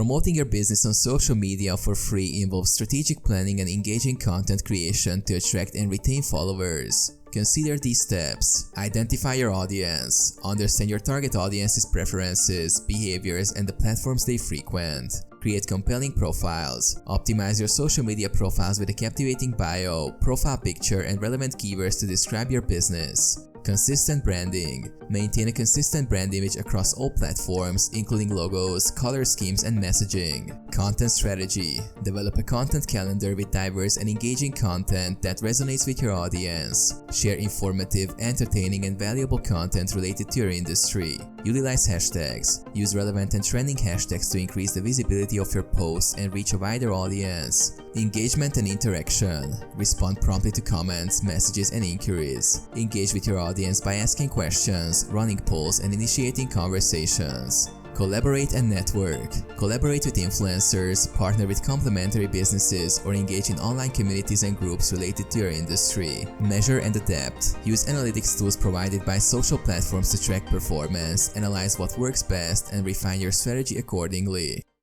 Promoting your business on social media for free involves strategic planning and engaging content creation to attract and retain followers. Consider these steps. Identify your audience. Understand your target audience's preferences, behaviors, and the platforms they frequent. Create compelling profiles. Optimize your social media profiles with a captivating bio, profile picture, and relevant keywords to describe your business. Consistent branding. Maintain a consistent brand image across all platforms, including logos, color schemes, and messaging. Content strategy. Develop a content calendar with diverse and engaging content that resonates with your audience. Share informative, entertaining, and valuable content related to your industry. Utilize hashtags. Use relevant and trending hashtags to increase the visibility of your posts and reach a wider audience. Engagement and interaction. Respond promptly to comments, messages, and inquiries. Engage with your audience by asking questions, running polls, and initiating conversations. Collaborate and network. Collaborate with influencers, partner with complementary businesses, or engage in online communities and groups related to your industry. Measure and adapt. Use analytics tools provided by social platforms to track performance, analyze what works best, and refine your strategy accordingly.